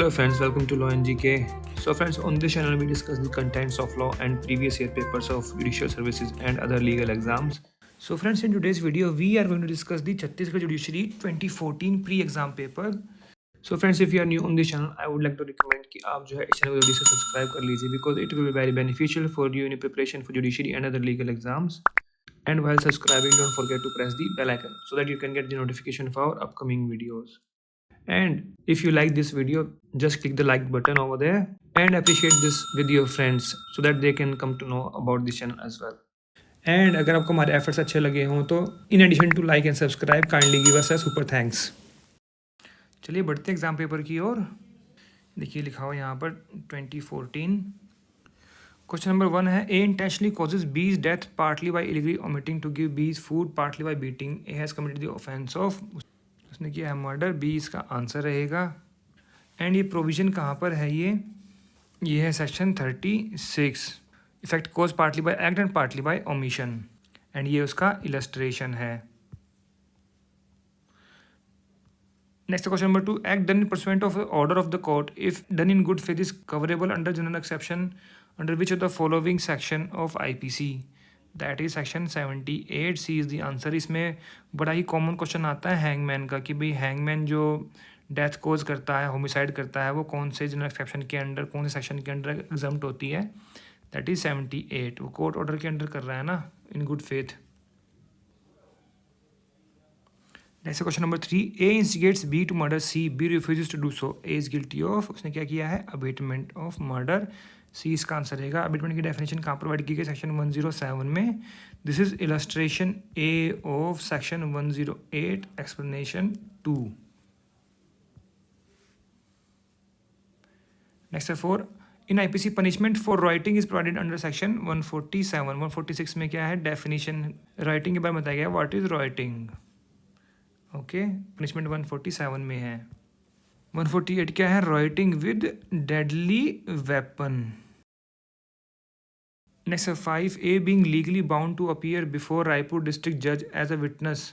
Hello friends, welcome to Law and GK. So friends, on this channel we discuss the contents of law and previous year papers of judicial services and other legal exams. So friends, in today's video we are going to discuss the Chhattisgarh Judiciary 2014 pre-exam paper. So friends, if you are new on this channel, I would like to recommend कि आप जो है इस channel को जल्दी से subscribe कर लीजिए because it will be very beneficial for you in your preparation for judiciary and other legal exams. And while subscribing, don't forget to press the bell icon so that you can get the notification for our upcoming videos. And if you like this video, just click the like button over there and appreciate this with your friends so that they can come to know about this channel as well. And अगर आपको हमारे efforts अच्छे लगे हों तो in addition to like and subscribe kindly give us a super thanks. चलिए बढ़ते हैं एग्जाम पेपर की ओर। देखिए लिखा हुआ यहाँ पर 2014 क्वेश्चन नंबर 1 है A intentionally causes B's death partly by illegally omitting to give B's food partly by beating A has committed the offence of, उसने किया है मर्डर, बी इसका आंसर रहेगा। एंड ये प्रोविज़न कहाँ पर है, ये है section 36, effect caused partly by act and partly by omission, and ये उसका इलस्ट्रेशन है। Next question number 2, act done in pursuant of order of the court if done in good faith is coverable under general exception under which of the following section of IPC, that is section 78 C is the answer. इसमें बड़ा ही common question आता है hangman का कि भाई hangman जो death कोज करता है, होमिसाइड करता है, वो कौन से जनरल एक्सेप्शन के अंडर, कौन से सेक्शन के अंडर एग्जम्प्ट होती है, दैट इज 78। वो कोर्ट ऑर्डर के अंडर कर रहा है ना, in good faith. Next question number 3, A instigates B to murder C, B refuses to do so, A is guilty of, उसने क्या किया है, अबेटमेंट ऑफ मर्डर, सी इसका आंसर रहेगा। अबेटमेंट की डेफिनेशन कहाँ प्रोवाइड की गई, सेक्शन 107 में। This is illustration A of section 108 explanation 2। Next है 4, इन IPC punishment for writing is provided under section 147। 146 में क्या है, डेफिनेशन राइटिंग के बारे में बताया गया, what is rioting. Okay, punishment 147 में है। 148 क्या है, rioting with deadly weapon. Next 5, A being legally bound to appear before Raipur district जज as a witness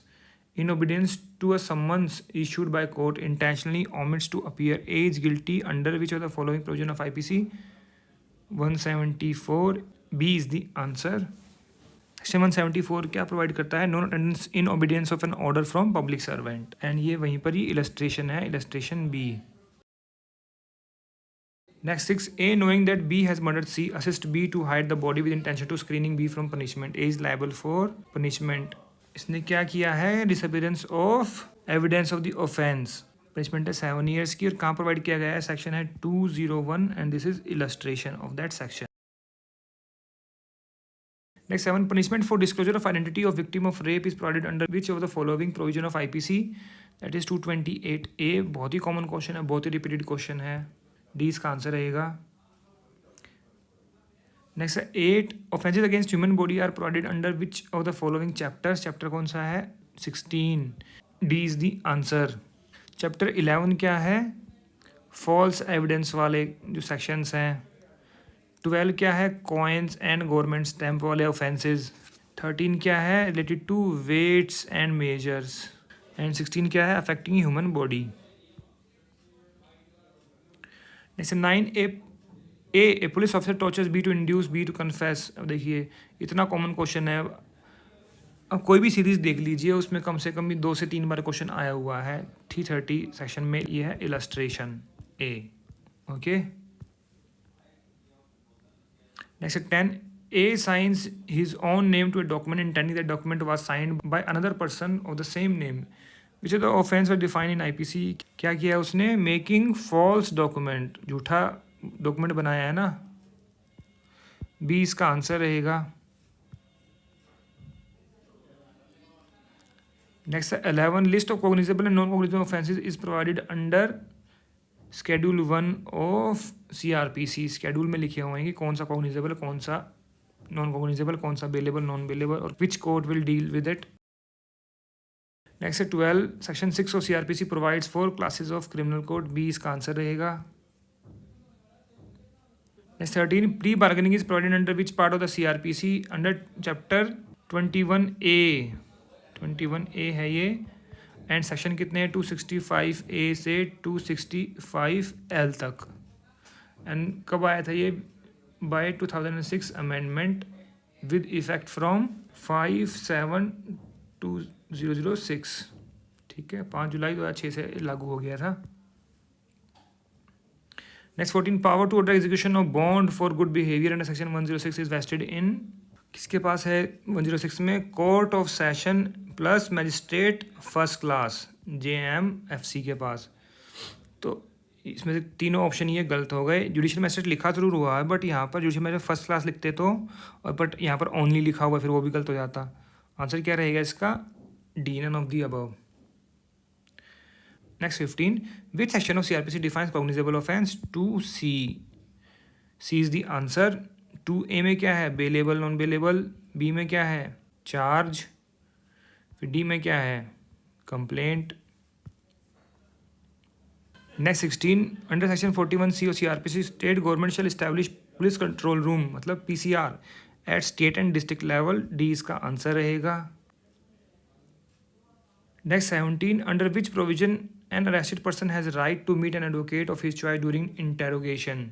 in obedience to a summons issued by court intentionally omits to appear, A is guilty under which of the following provision of IPC, 174, B is the answer। Section 174 क्या provide करता है, non attendance in obedience of an order from public servant, and ये वहीं पर ही illustration है, illustration B। Next 6, A knowing that B has murdered C assist B to hide the body with intention to screening B from punishment, A is liable for punishment। इसने क्या किया है, disappearance of evidence of the offence, punishment है 7 years की, और कहाँ provide किया गया है, सेक्शन है 201, and this is illustration of that section. Next 7, punishment for disclosure of identity of victim of rape is provided under which of the following provision of IPC, that is 228A। बहुत ही common question है, बहुत ही repeated question है, D इसका answer रहेगा। Next 8, offences against human body are provided under which of the following chapters, chapter कौन सा है, 16, D is the answer. Chapter 11 क्या है, फॉल्स एविडेंस वाले जो सेक्शंस हैं। 12 क्या है, कॉइन्स एंड गवर्नमेंट स्टैम्प वाले ऑफेंसेस। 13 क्या है, related to weights and measures, and 16 क्या है, affecting human body. Next 9, a police officer tortures B to induce B to confess. अब देखिए इतना कॉमन क्वेश्चन है, अब कोई भी सीरीज देख लीजिए उसमें कम से कम भी 2 से 3 बार क्वेश्चन आया हुआ है। 330 सेक्शन में ये है illustration A. Okay, next 10, A signs his own name to a document intending that document was signed by another person of the same name which of the offence were defined in IPC। क्या किया है उसने, making false document, झूठा document बनाया है ना, B इसका answer रहेगा। Next 11, list of cognizable and non cognizable offences is provided under schedule 1 of CRPC। Schedule में लिखे हुए हैं कि कौन सा कॉग्निजेबल, कौन सा नॉन कॉग्निजेबल, कौन सा बेलेबल, नॉन बेलेबल, और which court will deal with it. Next 12, section 6 of CRPC provides for classes of criminal code, B इसका आंसर रहेगा। Next 13, plea bargaining is provided under which part of the CRPC, under chapter 21A। 21A है ये, and section कितने हैं 265A से 265L तक। And कब आया था ये? By 2006 amendment with effect from 5/7/2006। ठीक है, 5 जुलाई 2006 से लागू हो गया था। Next 14, power to order execution of bond for good behaviour under section 106 is vested in, किसके पास है 106 में? Court of session plus magistrate first class JMFC के पास। तो इसमें से तीनों ऑप्शन ये गलत हो गए। जुडिशियल मैजिस्ट्रेट लिखा जरूर हुआ है, बट यहाँ पर जुडिशियल मैजिस्ट्रेट फर्स्ट क्लास लिखते तो, और बट यहाँ पर ओनली लिखा हुआ, फिर वो भी गलत हो जाता। आंसर क्या रहेगा इसका? D, none of the above. Next 15, which section of CRPC defines cognizable offence? 2C। C is the answer. 2A में क्या है? Bailable non bailable. B में क्या है? चार्ज। फिर D में क्या है? Complaint. Next 16, under section 41C of CRPC state government shall establish police control room, मतलब PCR at state and district level. D इसका आंसर रहेगा। Next 17, under which provision an arrested person has right to meet an advocate of his choice during interrogation?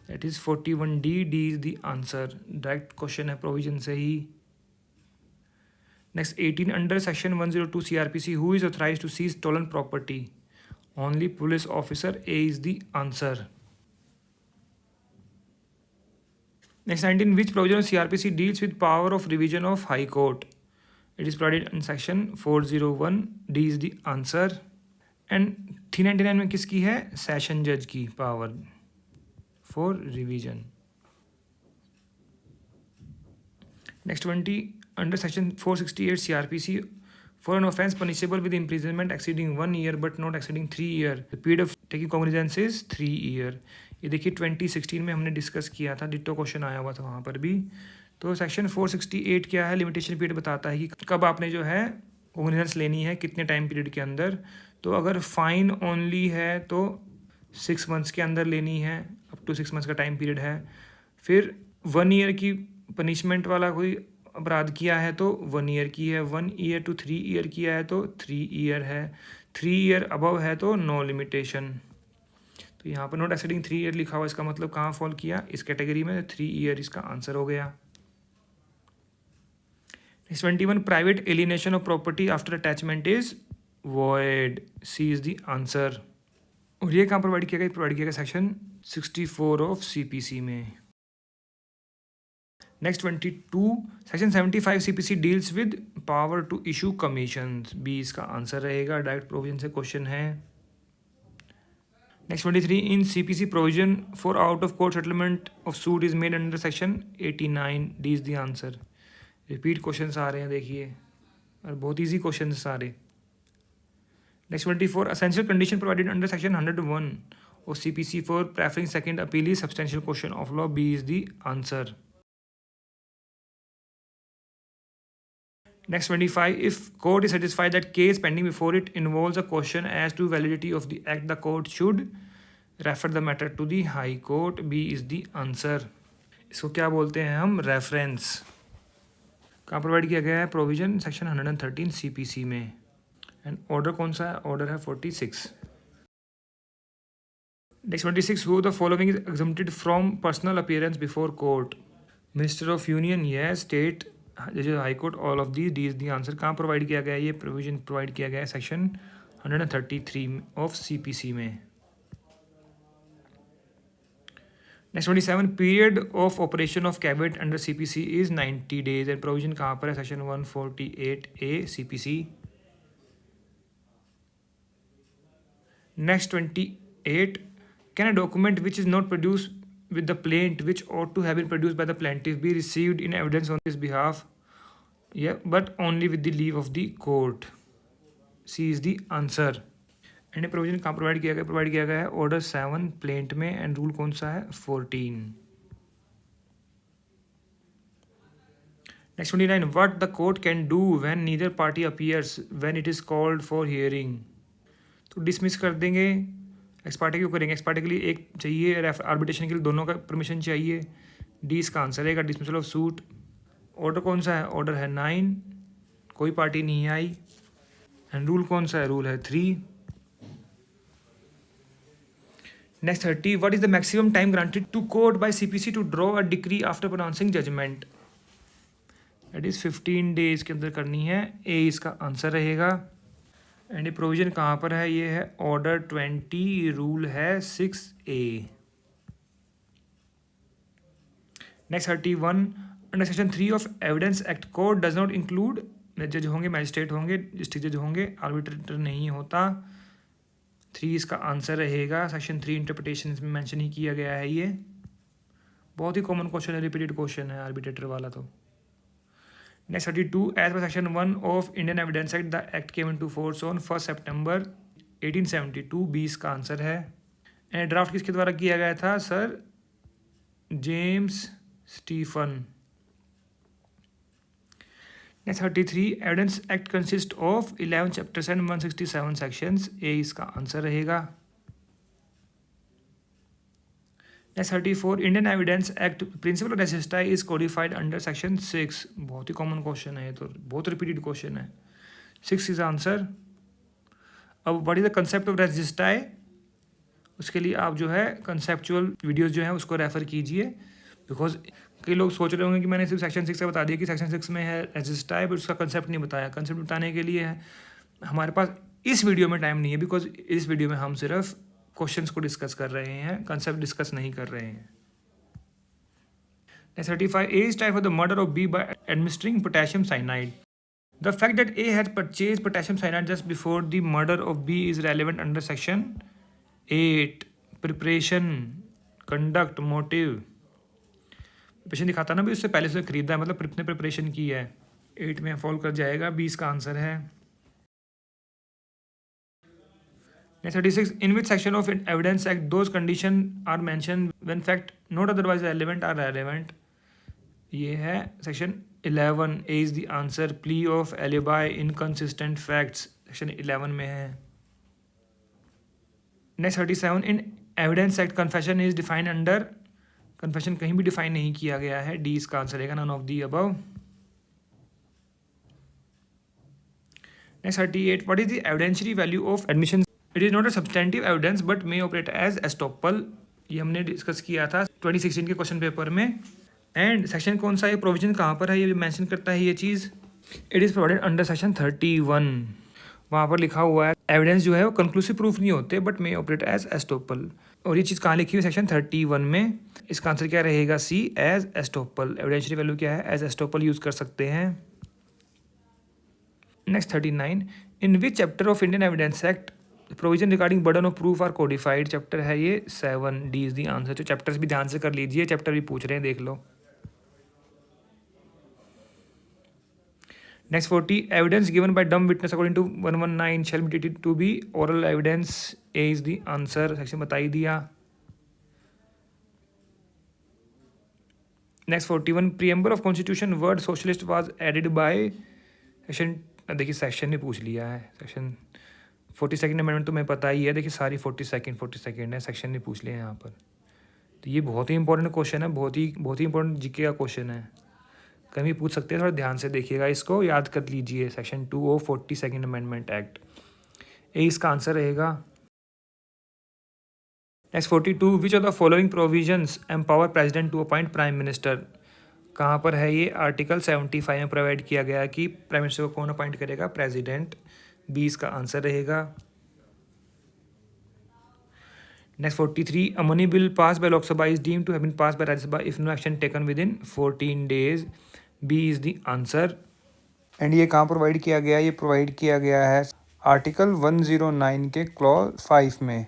That is 41D। D is the answer. Direct question है provision से ही। Next 18, under section 102 CRPC who is authorised to seize stolen property? Only police officer. A is the answer. Next 19, which provision of CRPC deals with power of revision of high court? It is provided in section 401। D is the answer. And 399 में किसकी है? Session जज की power for revision. Next 20, under section 468 CRPC for an offence punishable with imprisonment exceeding 1 year but not exceeding 3 year, the period of taking cognizance is 3 year। ये देखिए 2016 में हमने discuss किया था, डिट्टो क्वेश्चन आया हुआ था वहाँ पर भी। तो सेक्शन 468 क्या है? लिमिटेशन पीरियड बताता है कि कब आपने जो है कॉग्निजेंस लेनी है, कितने टाइम पीरियड के अंदर। तो अगर फाइन ओनली है तो 6 months के अंदर लेनी है, अप टू 6 months का टाइम पीरियड है। फिर 1 year की पनिशमेंट वाला कोई अपराध किया है तो 1 year की है, 1 year to 3 year किया है तो 3 year है, 3 year अबव है तो नो लिमिटेशन। तो यहाँ पर नॉट एक्सीडिंग 3 year लिखा हुआ, इसका मतलब कहाँ फॉल किया? इस कैटेगरी में। 3 year इसका आंसर हो गया। 21, private alienation of property after attachment is void. C is the answer. और ये कहाँ प्रोवाइड किया गया? प्रोवाइड किया गया सेक्शन 64 ऑफ CPC में। Next 22, section 75 CPC deals with power to issue commission. B इसका आंसर रहेगा। डायरेक्ट प्रोविजन से क्वेश्चन है। Next 23, in CPC provision for out of court settlement of suit is made under section 89। D is the answer. Repeat question आ रहे हैं देखिए, और बहुत easy question सारे। Next 24, essential condition provided under section 101 of CPC for preferring second appeal is substantial question of law. B is the answer. Next 25, if court is satisfied that case pending before it involves a question as to validity of the act, the court should refer the matter to the high court. B is the answer. इसको क्या बोलते हैं हम? Reference. कहाँ provide किया गया है? Provision section 113 CPC में। एंड ऑर्डर कौन सा है? ऑर्डर है 46। Next 26, who the following is exempted from personal appearance before court? Minister of Union, yes. State जैसे high court, all of the. D is the answer. कहाँ provide किया गया है? ये प्रोविजन प्रोवाइड किया गया है सेक्शन 133 ऑफ CPC में। Next 27, period of operation of cabinet under CPC is 90 days and provision कहाँ पर है? Section 148A CPC। Next 28, can a document which is not produce with the plaint which ought to have been produced by the plaintiff be received in evidence on his behalf? Yeah, but only with the leave of the court. C is the answer. And provision कहाँ provide किया गया? Provide किया गया है order 7 plaint में। And rule कौन सा है? 14। Next 29, what the court can do when neither party appears when it is called for hearing? तो डिसमिस कर देंगे। एक्सपार्टे क्यों करेंगे? एक्सपार्टे के लिए एक चाहिए, आर्बिट्रेशन के लिए दोनों का परमिशन चाहिए। D इसका आंसर रहेगा। Dismissal of suit. ऑर्डर कौन सा है? ऑर्डर है 9, कोई पार्टी नहीं आई। एंड रूल कौन सा है? रूल है 3। Next 30, what is the maximum time granted to court by CPC to draw a decree after pronouncing judgment? That is 15 days के अंदर करनी है। ए इसका आंसर रहेगा। एंड ये प्रोविजन कहाँ पर है? ये है ऑर्डर 20, रूल है 6A। Next 31, under section 3 of evidence act court does not include, जज होंगे, मैजिस्ट्रेट होंगे, डिस्ट्रिक्ट जज होंगे, आर्बिट्रेटर नहीं होता। 3 इसका आंसर रहेगा। सेक्शन 3 इंटरप्रिटेशन में मेंशन ही किया गया है। ये बहुत ही कॉमन क्वेश्चन है, रिपीटेड क्वेश्चन है आर्बिट्रेटर वाला। तो next 32, as per section 1 of Indian evidence act the act came into force on 1 September 1872। 20 का आंसर है। एंड ड्राफ्ट किसके द्वारा किया गया था? Sir James Stephen. Next 33, evidence act consist of 11 chapters and 167 sections. A इसका आंसर रहेगा। Next 34, Indian evidence act principle of necessity is codified under section 6। बहुत ही कॉमन क्वेश्चन है, तो बहुत रिपीटेड क्वेश्चन है। 6 इज आंसर। अब what is the concept of res gestae? उसके लिए आप जो है कंसेप्चुअल वीडियोस जो है उसको रेफर कीजिए, बिकॉज कई लोग सोच रहे होंगे कि मैंने सिर्फ सेक्शन 6 से बता दिया कि सेक्शन 6 में है रेजिस्टाई, बट उसका कंसेप्ट नहीं बताया। कंसेप्ट बताने के लिए हमारे पास इस वीडियो में टाइम नहीं है, बिकॉज इस वीडियो में हम सिर्फ क्वेश्चंस को डिस्कस कर रहे हैं, कंसेप्ट डिस्कस नहीं कर रहे हैं। 35, A is tried for the murder of B by administering potassium cyanide. The fact that A had purchased potassium cyanide just before the murder of B is relevant under section 8. Preparation, conduct, motive. Preparation दिखाता ना भी, उससे पहले से खरीदा है, मतलब ने प्रिपरेशन की है। 8 में फॉल कर जाएगा। 20 का आंसर है। 36, in which section of evidence act those condition are mentioned when fact not otherwise relevant are relevant? ये है section 11। A is the answer. Plea of alibi, inconsistent facts, section 11 में है। Next 37, in evidence act confession is defined under. Confession कहीं भी define नहीं किया गया है। डी इसका आंसर रहेगा, none of the above. Next 38, what is the evidentiary value of admission? It is not a substantive evidence but may operate as estoppel. ये हमने डिस्कस किया था 2016 के क्वेश्चन पेपर में। एंड सेक्शन कौन सा है? प्रोविजन कहाँ पर है? ये मेंशन करता है ये चीज़। It is provided under section 31। वहाँ पर लिखा हुआ है एविडेंस जो है वो कंक्लूसिव प्रूफ नहीं होते but may operate as estoppel. और ये चीज़ कहाँ लिखी हुई? सेक्शन 31 में। इसका आंसर क्या रहेगा? C, as estoppel. Evidentiary value क्या है? एज एस्टॉपल यूज़ कर सकते हैं। Next 39, in which chapter of Indian evidence act provision regarding burden of proof are codified? Chapter है ये 7। D is the answer. तो चैप्टर्स भी ध्यान से कर लीजिए, चैप्टर भी पूछ रहे हैं, देख लो। Next 40, evidence given by dumb witness according to 119 shall be treated to be oral evidence. A is the answer. Section बता ही दिया। Next 41, preamble of constitution word socialist was added by. Section, देखिए सेक्शन ने पूछ लिया है। Section 42nd amendment तो मैं पता ही है, देखिए सारी 42nd है, सेक्शन ने पूछ लिया है यहाँ पर। तो ये बहुत ही इंपॉर्टेंट क्वेश्चन है, बहुत ही इंपॉर्टेंट जीके का क्वेश्चन है, कभी पूछ सकते हैं। थोड़ा ध्यान से देखिएगा, इसको याद कर लीजिए। Section 2 of 42nd amendment act. A इसका आंसर रहेगा। Next 42, which of the following provisions empower president to appoint prime minister? कहाँ पर है ये? आर्टिकल 75 में प्रोवाइड किया गया कि प्राइम मिनिस्टर को कौन अपॉइंट करेगा? प्रेसिडेंट। 20 का आंसर रहेगा। Next 43, a money bill pass by Lok Sabha is deemed to have been pass by Rajya Sabha if no action taken with in 14 days। B is the answer. And ये कहाँ प्रोवाइड किया गया? ये प्रोवाइड किया गया है आर्टिकल 109 के क्लॉज 5 में।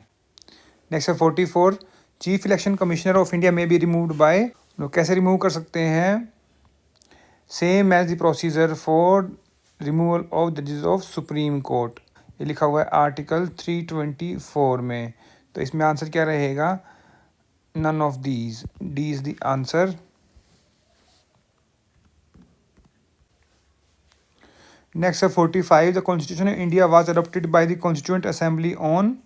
Next 44, chief election commissioner of India may be removed by. कैसे रिमूव कर सकते हैं? Same as the procedure for removal of जजेस ऑफ सुप्रीम कोर्ट। ये लिखा हुआ है आर्टिकल 324 में। तो इसमें आंसर क्या रहेगा? None of these. D is the answer. Next 45, the constitution of India was adopted by the constituent assembly on.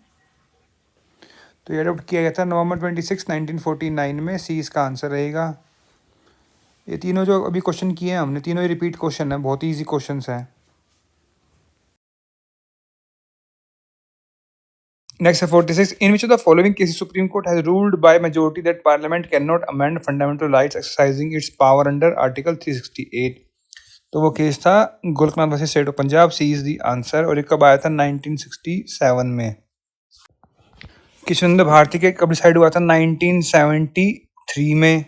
तो ये अडॉप्ट किया गया था नवंबर 26, 1949 में। सी इसका आंसर रहेगा। ये तीनों जो अभी क्वेश्चन किए हैं हमने, तीनों ही रिपीट क्वेश्चन है, बहुत ही ईजी क्वेश्चन है। Next, 46. In which of the following cases Supreme Court has ruled by majority that Parliament cannot amend fundamental rights exercising its power under Article 368? तो वो केस था Golaknath versus state of Punjab. C is the answer. और ये कब आया था? 1967 में। किशोर भारती के कब डिसाइड हुआ था? 1973 में।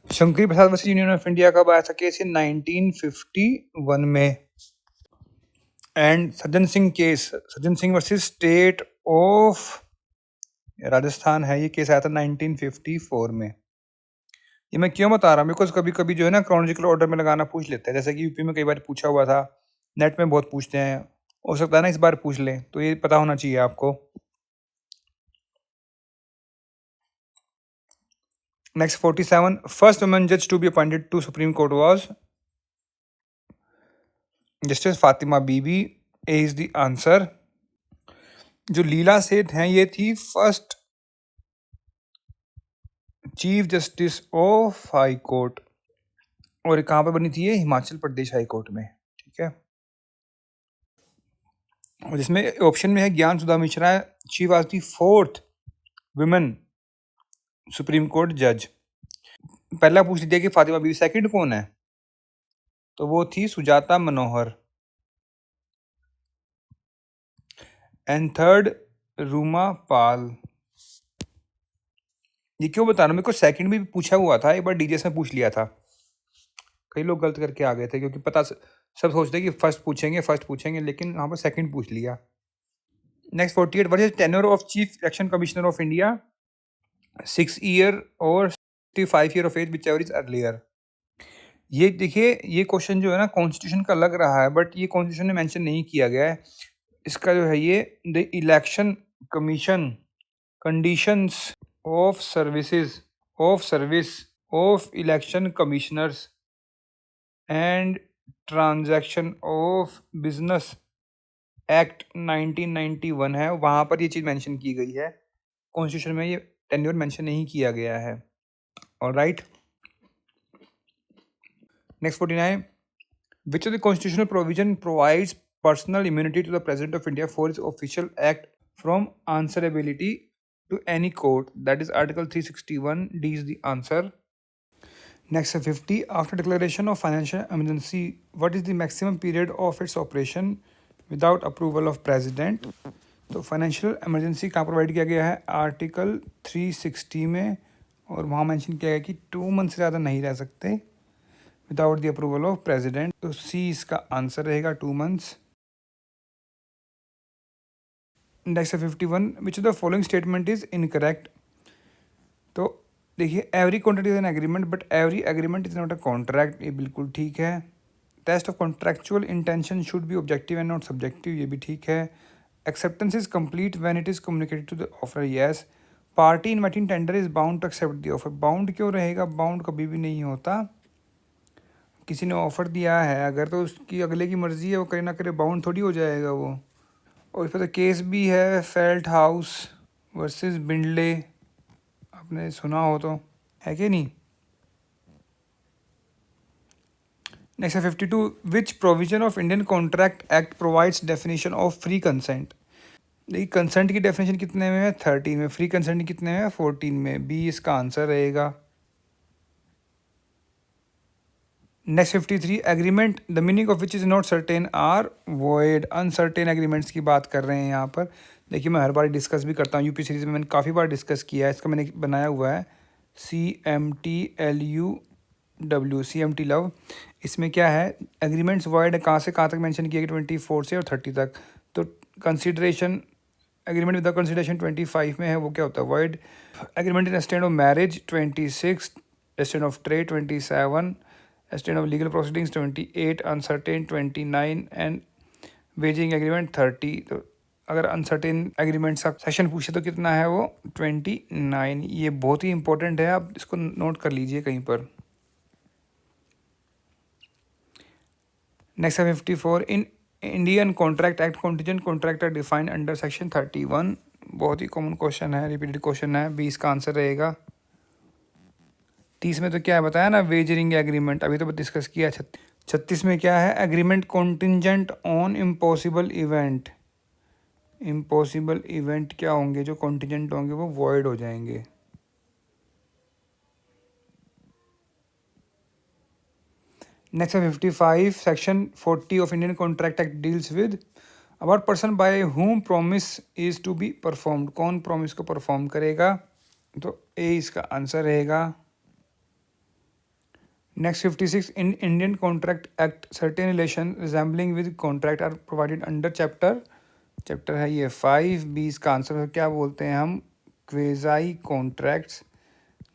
शंकरी प्रसाद वर्सेस यूनियन ऑफ इंडिया कब आया था केस? 1951 में। And Sajjan Singh case, Sajjan Singh versus state of Rajasthan है, ये केस आया था 1954 में। ये मैं क्यों बता रहा हूँ? बिकॉज कभी कभी जो है ना क्रोनोलॉजिकल ऑर्डर में लगाना पूछ लेते हैं, जैसे कि यूपी में कई बार पूछा हुआ था, नेट में बहुत पूछते हैं, हो सकता है ना इस बार पूछ लें, तो ये पता होना चाहिए आपको। नेक्स्ट 47. फर्स्ट वुमेन जज to be appointed to supreme court was justice Fatima Beevi. A is the answer. जो लीला सेठ हैं ये थी first chief justice of high court, और कहाँ पे बनी थी ये? हिमाचल प्रदेश हाई कोर्ट में। ठीक है। और जिसमें ऑप्शन में है Gyan Sudha Mishra, she was the fourth women supreme court जज। पहला पूछ लिया कि फातिमा बीबी, सेकंड कौन है? तो वो थी सुजाता मनोहर। एंड थर्ड रूमा पाल। ये क्यों बता रहा हूँ? मेरे को सेकंड भी पूछा हुआ था, एक बार डीजेस में पूछ लिया था, कई लोग गलत करके आ गए थे, क्योंकि पता सब सोचते कि फर्स्ट पूछेंगे, लेकिन यहाँ पर सेकंड पूछ लिया। Next 48. What is tenure of chief election commissioner of India? 6 year और 5 year of age, whichever is earlier. ये देखिए, ये क्वेश्चन जो है ना कॉन्स्टिट्यूशन का लग रहा है, बट ये कॉन्स्टिट्यूशन में मेंशन नहीं किया गया है। इसका जो है ये the election commission conditions of services of service of election commissioners and transaction of business act 1991 है, वहाँ पर ये चीज़ मेंशन की गई है। कॉन्स्टिट्यूशन में ये टेन्योर मेंशन नहीं किया गया है। Alright. Next 49. Which of the constitutional provision provides personal immunity to the President of India for his official act from answerability to any court? That is Article 361. D is the answer. Next 50. After declaration of financial emergency, what is the maximum period of its operation without approval of President? तो financial emergency कहाँ provide किया गया है? Article 360 में, और वहाँ mention किया गया कि 2 मंथ से ज़्यादा नहीं रह सकते without the approval of president. तो सी इसका आंसर रहेगा, 2 months. Next 51. Which of the following statement is incorrect? तो देखिए, every contract is an agreement but every agreement is not a contract, ये बिल्कुल ठीक है। Test of contractual intention should be objective and not subjective, ये भी ठीक है। Acceptance is complete when it is communicated to the offer, yes. Party inviting tender is bound to accept the offer, bound क्यों रहेगा? Bound कभी भी नहीं होता। किसी ने ऑफर दिया है अगर, तो उसकी अगले की मर्जी है, वो करे ना करे, बाउंड थोड़ी हो जाएगा वो। और इस पर तो केस भी है, फेल्ट हाउस वर्सेस बिंडले, आपने सुना हो तो, है कि नहीं? Next 52. Which provision of Indian contract act provides definition of free consent? देखिए, कंसेंट की डेफिनेशन कितने में है? 13 में। फ्री कंसेंट कितने में है? 14 में। बी इसका आंसर रहेगा। Next 53. Agreement the meaning of which is not certain are void, uncertain agreements की बात कर रहे हैं यहाँ पर। देखिए, मैं हर बार डिस्कस भी करता हूँ, यूपी सीरीज़ में मैंने काफ़ी बार डिस्कस किया है, इसका मैंने बनाया हुआ है CMTLUW, CMT लव। इसमें क्या है, एग्रीमेंट्स वॉइड कहाँ से कहाँ तक मेंशन किया गया? 24 से और 30 तक। तो कंसिडरेशन एग्रीमेंट विद कंसिडरेशन 25 में है, वो क्या होता है? Void. Agreement in stand of marriage 26, stand of trade 27, stand of legal proceedings 28, uncertain 29 and wagering agreement 30। तो अगर अनसर्टेन एग्रीमेंट का सेशन पूछे तो कितना है वो? 29। ये बहुत ही इंपॉर्टेंट है, आप इसको नोट कर लीजिए कहीं पर। नेक्स्ट है 54. In Indian contract act contingent contract are defined under section 31। बहुत ही कॉमन क्वेश्चन है, रिपीटेड क्वेश्चन है, 20 का आंसर रहेगा। 30 में तो क्या है बताया ना, वेजरिंग एग्रीमेंट, अभी तो डिस्कस किया। 36 में क्या है? Agreement contingent on impossible event. Impossible event क्या होंगे, जो कॉन्टिजेंट होंगे वो वॉइड हो जाएंगे। नेक्स्ट है 55, section 40 of Indian contract act deals with about person by whom promise is to be performed। कौन प्रॉमिस को परफॉर्म करेगा, तो ए इसका आंसर रहेगा। Next 56, in Indian contract act certain relation resembling with contract are provided under chapter है ये 5। B इसका answer है, क्या बोलते हैं हम, क्वेजाई कॉन्ट्रैक्ट्स,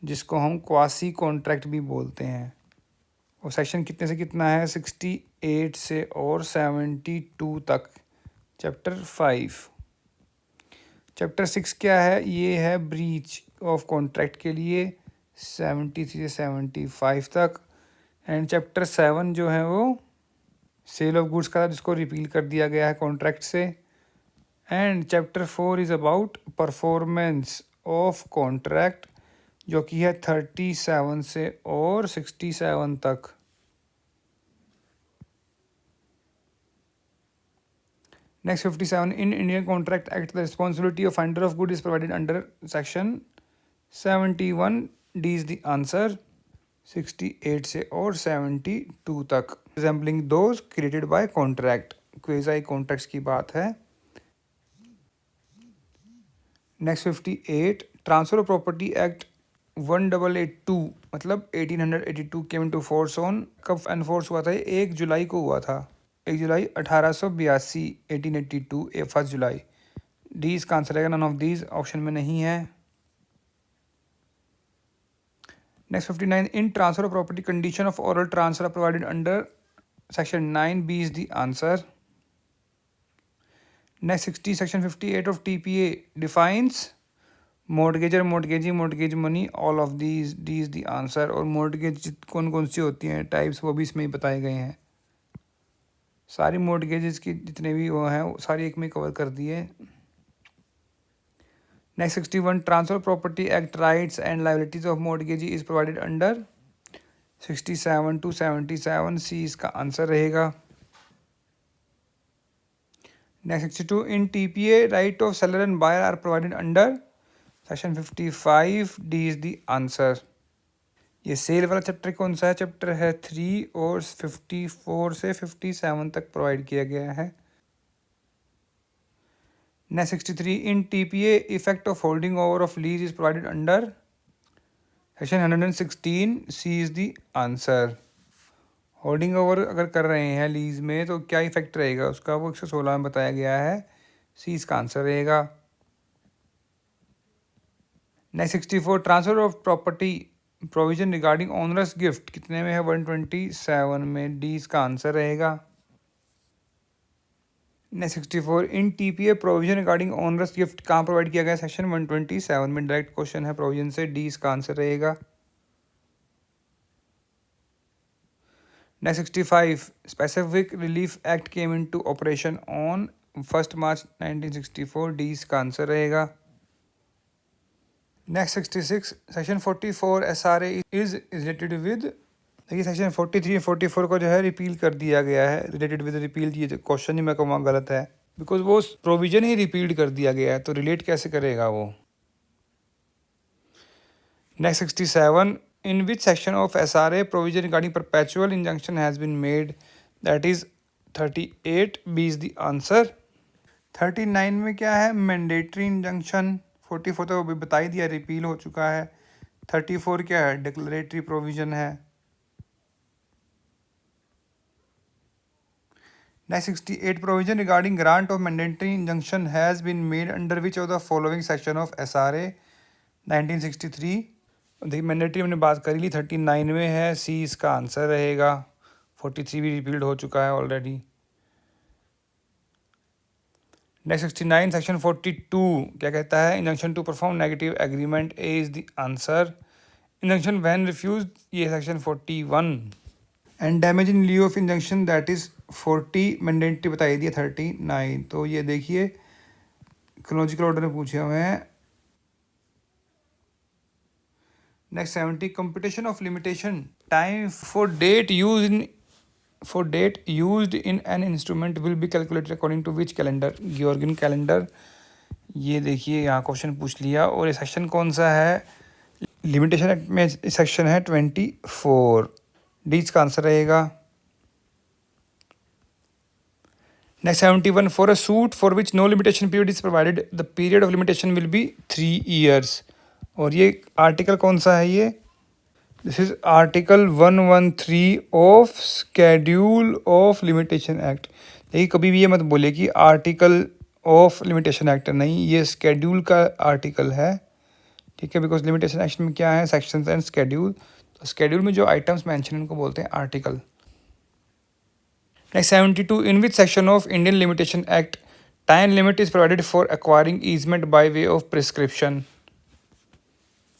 जिसको हम क्वासी कॉन्ट्रैक्ट भी बोलते हैं। और सेक्शन कितने से कितना है, 68 से और 72 तक, चैप्टर 5। चैप्टर 6 क्या है, ये है ब्रीच ऑफ कॉन्ट्रैक्ट के लिए 73 से 75 तक। एंड चैप्टर 7 जो है वो सेल ऑफ गुड्स का था, जिसको रिपील कर दिया गया है कॉन्ट्रैक्ट से। And chapter 4 is about performance of contract, जो कि है 37 से और 67 तक। Next 57, in Indian contract act the responsibility of finder of good is provided under section 71। D is the answer, 68 से और 72 तक, resembling those created by contract, quasi contracts की बात है। Next 58, transfer of property act 1882 मतलब 1882 came into force on, कब enforce हुआ था, 1 जुलाई को हुआ था, 1 जुलाई 1882, 1882 1 जुलाई। डी इसका आंसर रहेगा, नन ऑफ दीज ऑप्शन में नहीं है। Next 59, in transfer of property condition of oral transfer provided under section 9। B is the answer. Next 60, section 58 of TPA defines mortgagor, mortgagee, mortgage money, all of these, D is the answer. और mortgage कौन कौन सी होती हैं types, वो भी इसमें ही बताए गए हैं। सारी मॉर्टगेजेस की जितने भी वो हैं वो सारी एक में कवर कर दिए। Next 61, transfer property act rights and liabilities of mortgagee is provided under 67 to 77। C इसका आंसर रहेगा। Next 62, in TPA right of seller and buyer are provided under section 55। D is the answer. ये sale वाला chapter कौन सा है, chapter है 3 और 54 से 57 तक प्रोवाइड किया गया है। Next 63, in TPA effect of holding over of lease is provided under section 116। C is the answer. Holding over अगर कर रहे हैं लीज में तो क्या इफेक्ट रहेगा उसका, वो 116 में बताया गया है। सी इसका आंसर रहेगा। Next 64, transfer of property provision regarding onerous gift कितने में है, 127 में। डी इसका आंसर रहेगा। Next 64, in TPA provision regarding onerous gift कहाँ प्रोवाइड किया गया, सेक्शन 127 में। डायरेक्ट क्वेश्चन है प्रोविजन से, डी इसका आंसर रहेगा। Next 65, specific relief act came into operation on 1 March 1964। D इसका आंसर रहेगा। Next 66, section 44 SRA is related with, देखिए सेक्शन 43 44 को जो है रिपील कर दिया गया है। रिलेटेड विद रिपील, ये क्वेश्चन ही मैं कहूँगा गलत है, बिकॉज वो प्रोविजन ही रिपील्ड कर दिया गया है, तो रिलेट कैसे करेगा वो। Next 67, in which section of SRA provision regarding perpetual injunction has been made, that is 38। B is the answer. 39 में क्या है, मैंडेटरी इंजंक्शन। 44 तो अभी बता ही दिया, रिपील हो चुका है। 34 क्या है, डिक्लेरेटरी प्रोविजन है। Next 68, provision regarding grant of mandatory injunction has been made under which of the following section of SRA 1963। देखिए मैंडेटरी हमने बात करी ली, 39 में है। सी इसका आंसर रहेगा। 43 भी रिपील्ड हो चुका है ऑलरेडी। नेक्स्ट 69, सेक्शन 42 क्या कहता है, injunction to perform negative agreement. A is the answer. Injunction when refuse, ये section 41। And damage in lieu of injunction, that is 40। Mandatory बताई दिया 39। तो ये देखिए क्रोनोलॉजिकल ऑर्डर में पूछे हुए हैं। Next 70, computation of limitation time for date use in for date used in an instrument will be calculated according to which calendar? Georgian calendar. ये देखिए यहाँ क्वेश्चन पूछ लिया। और ये सेक्शन कौन सा है? लिमिटेशन एक्ट में सेक्शन है 24। डी इसका आंसर रहेगा। Next 71, for a suit for which no limitation period is provided the period of limitation will be 3 years। और ये आर्टिकल कौन सा है? ये this is article 113 of schedule of limitation act. देखिए कभी भी ये मत बोले कि आर्टिकल ऑफ लिमिटेशन एक्ट, नहीं, ये स्केड्यूल का आर्टिकल है, ठीक है। बिकॉज लिमिटेशन एक्ट में क्या है? Sections and schedule. तो स्केड्यूल में जो आइटम्स मेंशन उनको बोलते हैं article. Next 72, in which section of Indian limitation act time limit is provided for acquiring easement by way of prescription?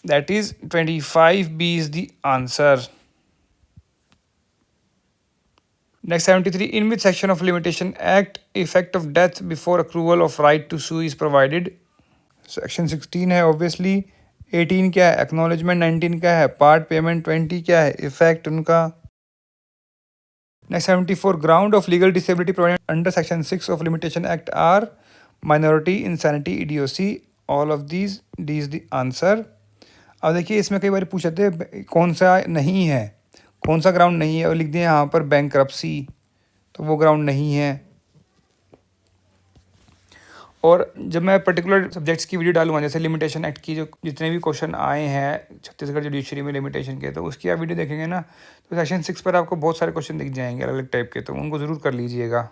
That is 25B is the answer. Next 73, in which section of limitation act effect of death before accrual of right to sue is provided? Section 16 है obviously। 18 क्या है? Acknowledgement। 19 क्या है? Part payment। 20 क्या है? Effect उनका। Next 74, ground of legal disability provided under section 6 of limitation act are minority, insanity, idiocy। All of these, D is the answer। अब देखिए इसमें कई बार पूछ जाते हैं कौन सा नहीं है, कौन सा ग्राउंड नहीं है, और लिख दिए यहाँ पर बैंकरप्सी, तो वो ग्राउंड नहीं है। और जब मैं पर्टिकुलर सब्जेक्ट्स की वीडियो डालूंगा, जैसे लिमिटेशन एक्ट की जो जितने भी क्वेश्चन आए हैं छत्तीसगढ़ जुडिशरी में लिमिटेशन के, तो उसकी आप वीडियो देखेंगे ना, तो सेक्शन 6 पर आपको बहुत सारे क्वेश्चन दिख जाएंगे अलग अलग टाइप के, तो उनको ज़रूर कर लीजिएगा।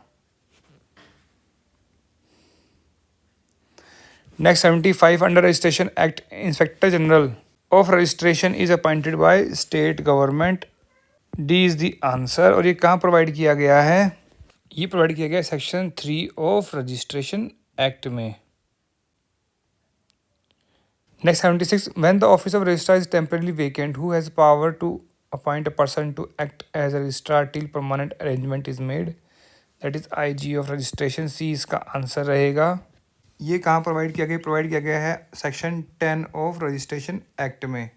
Next 75, under registration act inspector general of registration is appointed by state government. D is the answer. और ये कहाँ प्रोवाइड किया गया है? ये प्रोवाइड किया गया सेक्शन 3 ऑफ रजिस्ट्रेशन एक्ट में। Next 76, when the office of registrar is temporarily vacant who has power to appoint a person to act as a registrar till permanent arrangement is made? That is IG of registration. C इसका answer रहेगा। ये कहाँ provide किया गया? Provide किया गया है section 10 of registration act में।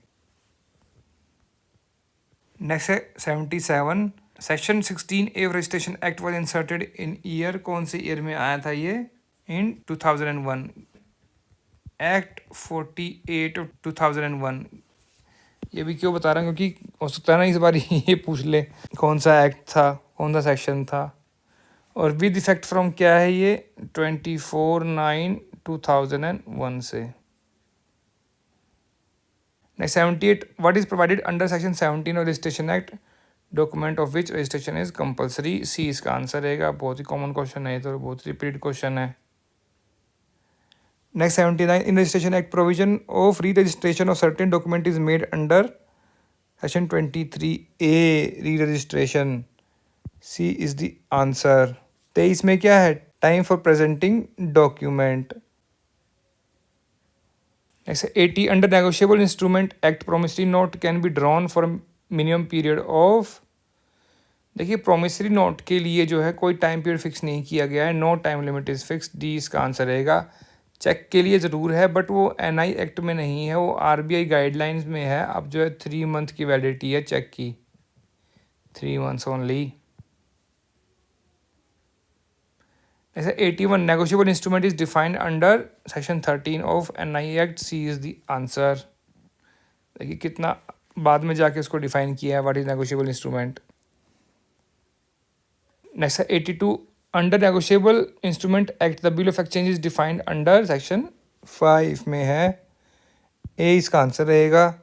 नेक्स्ट है 77, section 16A of registration act was inserted in year. कौन से ईयर में आया था ये? इन 2001। Act 48 of 2001। ये भी क्यों बता रहा हूँ क्योंकि हो सकता है ना इस बार ये पूछ ले कौन सा एक्ट था, कौन सा सेक्शन था। और विद इफेक्ट फ्रॉम क्या है ये? 24/9/2001 से। Next 78, what is provided under section 17 of registration act document of which registration is compulsory? C इसका आंसर रहेगा। बहुत ही कॉमन क्वेश्चन है, तो बहुत रिपीटेड क्वेश्चन है। Next 79, in registration act provision of re registration of certain document is made under section 23A re registration. C is the answer. 23 में क्या है? Time for presenting document. Next 80, under negotiable instrument act promissory note can be drawn for minimum period of. देखिए promissory note के लिए जो है कोई time period fix नहीं किया गया है, no time limit is fix. D इसका आंसर रहेगा। चेक के लिए ज़रूर है बट वो NI एक्ट में नहीं है, वो RBI गाइडलाइंस में है। अब जो है 3 month की वैलिडिटी है चेक की, 3 months ओनली। ऐसे 81, negotiable instrument is defined under section 13 of NI act. C is the answer. देखिए कितना बाद में जाके उसको डिफाइन किया है, what is negotiable instrument. Next 82, under negotiable instrument act the bill of exchange is defined under section 5 में है। ए इसका आंसर रहेगा।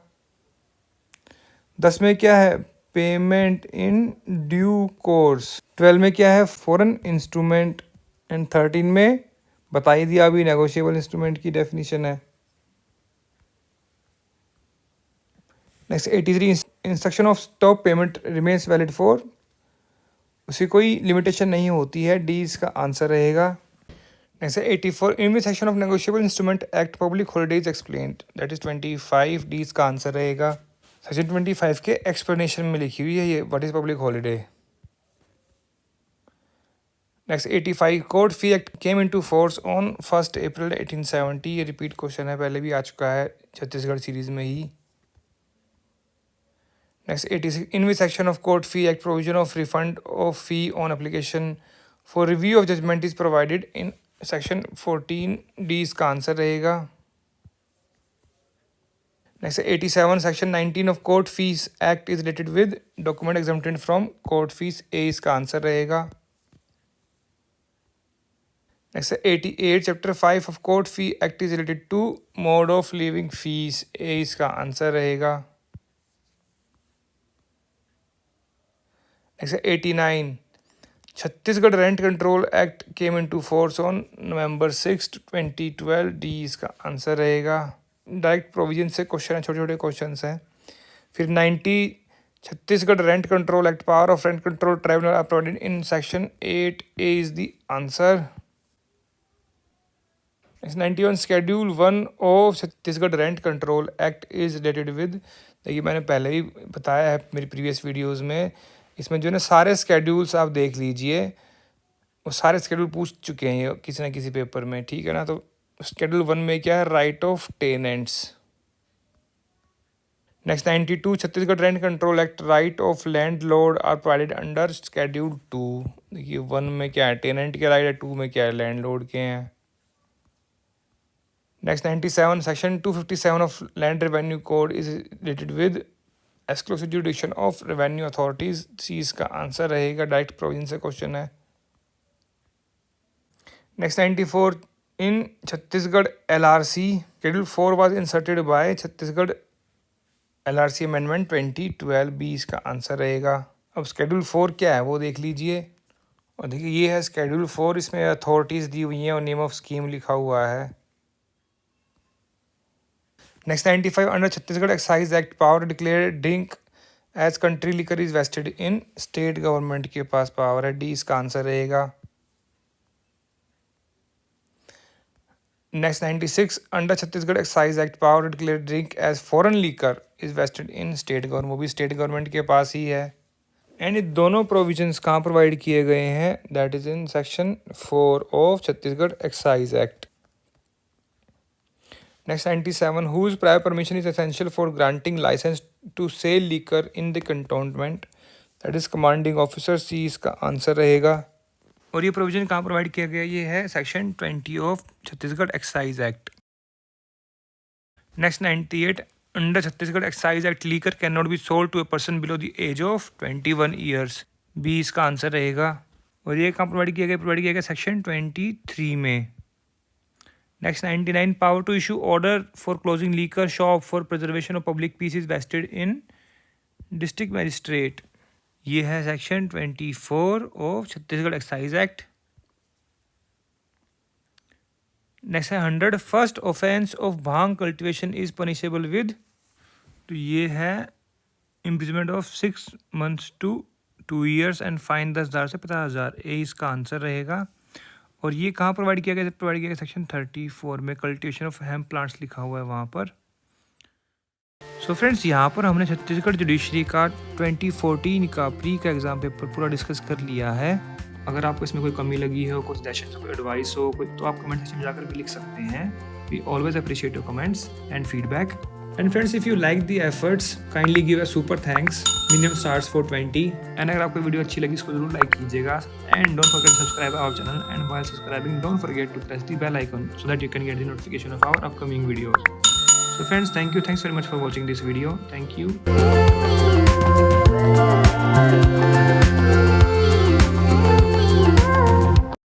10 में क्या है? Payment in due course. 12 में क्या है? Foreign instrument. एंड 13 में बता ही दिया अभी, नेगोशिएबल इंस्ट्रूमेंट की डेफिनेशन है। Next 83, instruction of stop payment remains valid for. उसी कोई लिमिटेशन नहीं होती है। डी इसका आंसर रहेगा। Next 84, in which section of negotiable instrument act public holiday is explained? That is 25। D इसका आंसर रहेगा। सेक्शन 25 के एक्सप्लेनेशन में लिखी हुई है ये, what is public holiday. Next 85, court fee act came into force on 1 April 1870। ये repeat question है, पहले भी आ चुका है छत्तीसगढ़ सीरीज में ही। Next 86, in which section of Court Fee Act provision of refund of fee on application for review of judgment is provided in section 14D, इसका answer रहेगा। Next 87, section 19 of Court Fees Act is related with document exempted from court fees, A इसका answer रहेगा। Next 88, chapter 5 of Court Fee Act is related to mode of levying fees, A इसका answer रहेगा। Next 89, Chhattisgarh rent control act came into force on November 6, 2012, D इसका answer रहेगा। Direct provision से question है, छोटे छोटे क्वेश्चन हैं। फिर 90, Chhattisgarh rent control act power of rent control tribunal are provided in section 8A is the answer. 91, schedule 1 of Chhattisgarh rent control act is related with, देखिए मैंने पहले ही बताया है मेरी प्रीवियस वीडियोस में, इसमें जो है ना सारे स्केड्यूल्स आप देख लीजिए, वो सारे स्केड्यूल पूछ चुके हैं ये किसी ना किसी पेपर में, ठीक है ना। तो शेड्यूल 1 में क्या है, right of tenants. Next 92, Chhattisgarh rent control act right of landlord are provided under schedule 2। देखिए 1 में क्या है, टेनेंट के राइट है, 2 में क्या है, लैंड लॉर्ड के हैं। Next 97, section 257 of land revenue code is related with exclusive jurisdiction of revenue authorities, C इसका आंसर रहेगा। डायरेक्ट प्रोविजन से क्वेश्चन है। Next 94, in Chhattisgarh LRC schedule 4 was inserted by Chhattisgarh LRC amendment 2012, B इसका answer रहेगा। अब schedule 4 क्या है वो देख लीजिए, और देखिए ये है शेड्यूल 4, इसमें अथॉरिटीज़ दी हुई हैं और नेम ऑफ स्कीम लिखा हुआ है। Next 95, under Chhattisgarh excise act power declare drink as country liquor is vested in, state government के पास पावर है, डी इसका आंसर रहेगा। Next 96, under Chhattisgarh excise act power declare drink as foreign liquor is vested in state government, वो भी state government के पास ही है। And ये दोनों प्रोविजंस कहाँ प्रोवाइड किए गए हैं, that is in section 4 of Chhattisgarh excise act. Next 97, whose prior permission is essential for granting license to sell liquor in the cantonment, that is commanding officer, सी इसका answer रहेगा। और ये प्रोविजन कहाँ प्रोवाइड किया गया, ये है section 20 of Chhattisgarh excise act. Next 98, under Chhattisgarh excise act liquor can not be sold to a person below the age of 21 years, B इसका आंसर रहेगा। और ये कहाँ प्रोवाइड किया गया सेक्शन 23 में। Next 99, power to issue order for closing liquor shop for preservation of public peace is vested in district magistrate, ये है section 24 of Chhattisgarh excise act. Next है 100, first offence of bhang cultivation is punishable with, तो ये है imprisonment of 6 months to 2 years and fine 10,000 से 50,000, ए इसका answer रहेगा। और ये कहाँ प्रोवाइड किया गया, सेक्शन 34 में कल्टिवेशन ऑफ हेम्प प्लांट्स लिखा हुआ है वहाँ पर। सो फ्रेंड्स, यहाँ पर हमने छत्तीसगढ़ जुडिशरी का 2014 का प्री का एग्जाम पेपर पूरा डिस्कस कर लिया है। अगर आपको इसमें कोई कमी लगी हो, कोई सजेशन, कोई एडवाइस हो, तो आप कमेंट सेक्शन में जाकर भी लिख सकते हैं। We always appreciate your comments and feedback. And friends, if you like the efforts kindly give a super thanks, minimum stars for 20। And अगर आपको वीडियो अच्छी लगी इसको जरूर लाइक कीजिएगा and don't forget to subscribe our channel, and while subscribing don't forget to press the bell icon so that you can get the notification of our upcoming videos. So friends, thanks very much for watching this video. Thank you.